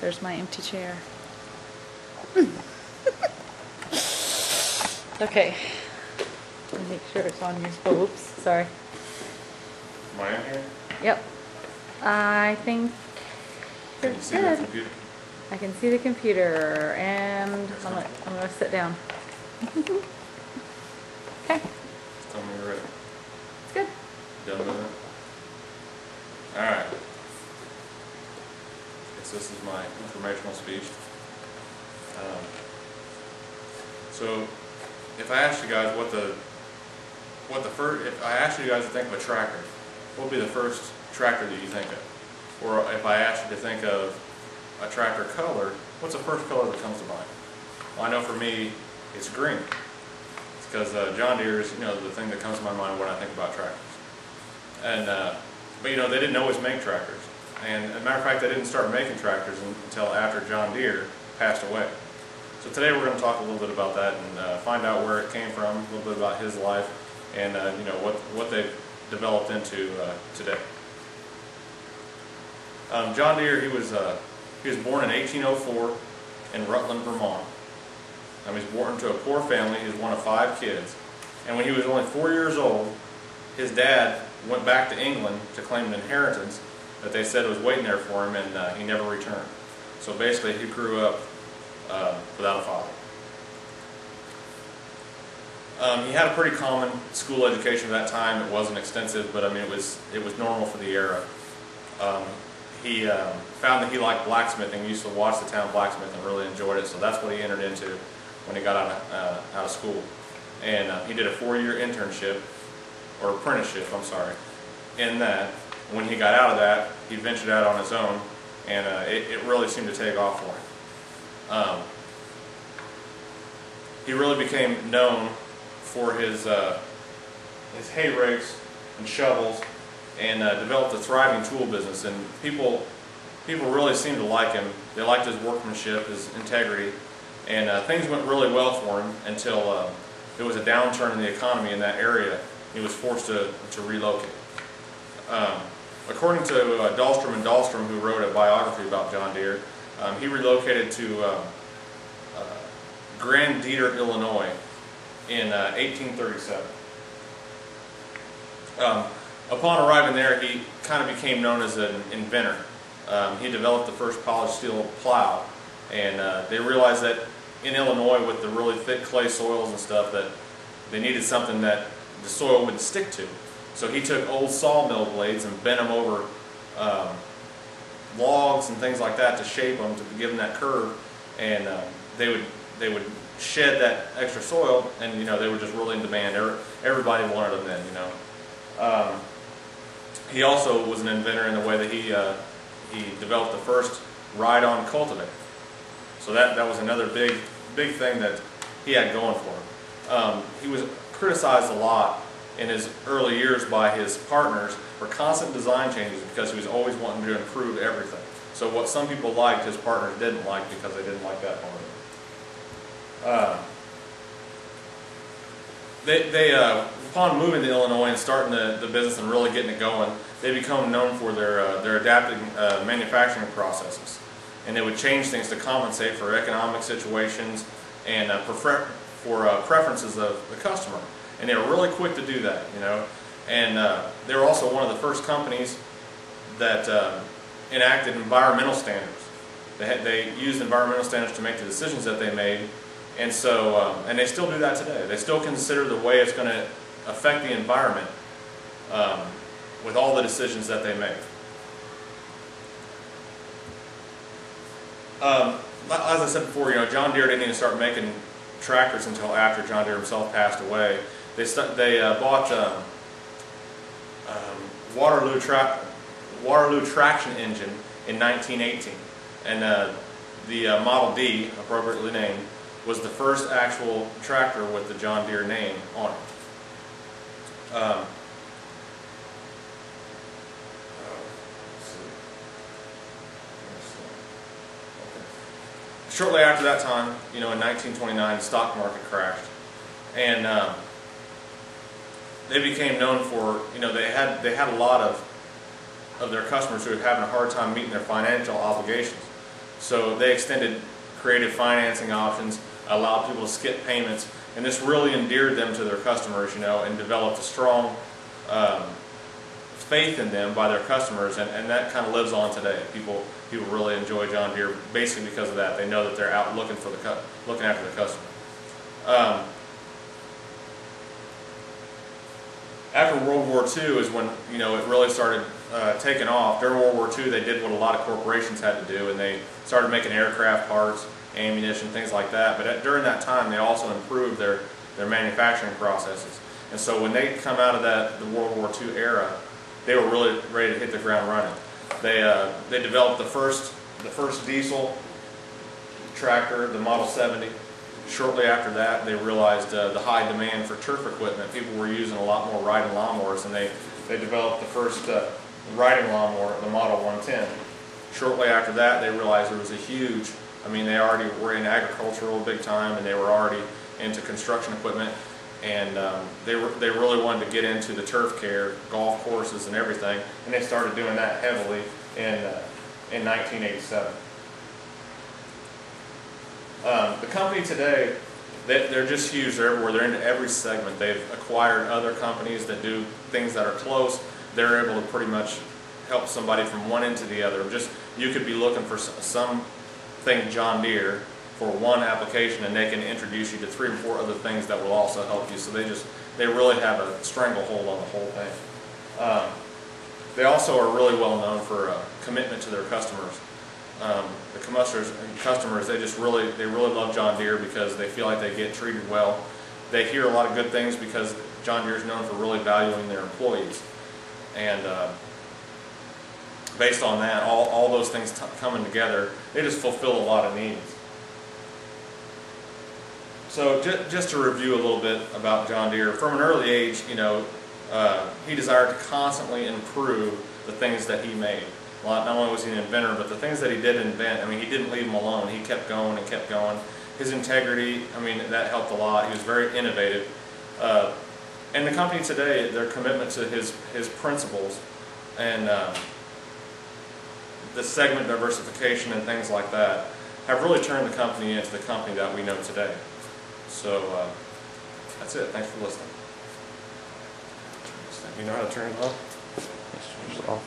There's my empty chair. Okay. Let me make sure it's on your. Oh, oops. Sorry. Am I in here? Yep. I think Can you it's see the good. computer? I can see the computer, and I'm gonna sit down. Okay. Tell me you're ready. It's good. Done with it? Alright. Guess this is my informational speech. So, if I asked you guys if I asked you guys to think of a tractor, what would be the first tractor that you think of? Or if I asked you to think of a tractor color, what's the first color that comes to mind? Well, I know for me, it's green. It's because John Deere is, the thing that comes to my mind when I think about tractors. And but they didn't always make tractors. And as a matter of fact, they didn't start making tractors until after John Deere passed away. So today we're going to talk a little bit about that and find out where it came from, a little bit about his life, and what they've developed into today. John Deere, he was born in 1804 in Rutland, Vermont. He was born into a poor family. He was one of 5 kids. And when he was only 4 years old, his dad went back to England to claim an inheritance that they said was waiting there for him, and he never returned. So basically, he grew up without a father. He had a pretty common school education at that time. It wasn't extensive, but it was normal for the era. He found that he liked blacksmithing. He used to watch the town blacksmith and really enjoyed it. So that's what he entered into when he got out of school. And he did a 4-year internship, or apprenticeship, I'm sorry. In that, when he got out of that, he ventured out on his own, and it really seemed to take off for him. He really became known for his hay rakes and shovels, and developed a thriving tool business. And people really seemed to like him. They liked his workmanship, his integrity, and things went really well for him until there was a downturn in the economy in that area. He was forced to relocate. According to Dahlstrom and Dahlstrom, who wrote a biography about John Deere, he relocated to Grand Dieter, Illinois in 1837. Upon arriving there, he kind of became known as an inventor. He developed the first polished steel plow, and they realized that in Illinois, with the really thick clay soils and stuff, that they needed something that the soil would stick to. So he took old sawmill blades and bent them over logs and things like that to shape them, to give them that curve, and they would shed that extra soil, and they were just really in demand. Everybody wanted them then, He also was an inventor in the way that he developed the first ride-on cultivator. So that was another big thing that he had going for him. He was criticized a lot in his early years by his partners for constant design changes, because he was always wanting to improve everything. So what some people liked, his partners didn't like, because they didn't like that part of it. Upon moving to Illinois and starting the business and really getting it going, they become known for their adapting manufacturing processes. And they would change things to compensate for economic situations and for preferences of the customer. And they were really quick to do that, And they were also one of the first companies that enacted environmental standards. They used environmental standards to make the decisions that they made, and so and they still do that today. They still consider the way it's going to affect the environment with all the decisions that they make. As I said before, John Deere didn't even start making tractors until after John Deere himself passed away. They bought Waterloo traction engine in 1918, and the Model D, appropriately named, was the first actual tractor with the John Deere name on it. Shortly after that time, in 1929, the stock market crashed, and they became known for, they had a lot of their customers who were having a hard time meeting their financial obligations. So they extended creative financing options, allowed people to skip payments, and this really endeared them to their customers, you know, and developed a strong faith in them by their customers, and that kind of lives on today. People really enjoy John Deere basically because of that. They know that they're out looking for looking after the customer. After World War II is when, you know, it really started taking off. During World War II, they did what a lot of corporations had to do, and they started making aircraft parts, ammunition, things like that. But during that time, they also improved their manufacturing processes. And so when they come out of the World War II era, they were really ready to hit the ground running. They developed the first diesel tractor, the Model 70. Shortly after that, they realized the high demand for turf equipment. People were using a lot more riding lawnmowers, and they developed the first riding lawnmower, the Model 110. Shortly after that, they realized there was a huge, I mean, they already were in agricultural big time, and they were already into construction equipment, and they really wanted to get into the turf care, golf courses and everything, and they started doing that heavily in 1987. The company today, they're just huge. They're everywhere. They're into every segment. They've acquired other companies that do things that are close. They're able to pretty much help somebody from one end to the other. Just, you could be looking for something John Deere for one application, and they can introduce you to 3 or 4 other things that will also help you. So they really have a stranglehold on the whole thing. They also are really well known for commitment to their customers. The customers, they really love John Deere because they feel like they get treated well. They hear a lot of good things because John Deere is known for really valuing their employees, and based on that, all those things coming together, they just fulfill a lot of needs. So just to review a little bit about John Deere, from an early age, you know, he desired to constantly improve the things that he made. Well, not only was he an inventor, but the things that he did invent, I mean, he didn't leave them alone. He kept going and kept going. His integrity, I mean, that helped a lot. He was very innovative. And the company today, their commitment to his principles and the segment diversification and things like that have really turned the company into the company that we know today. So that's it. Thanks for listening. You know how to turn it off? It's off.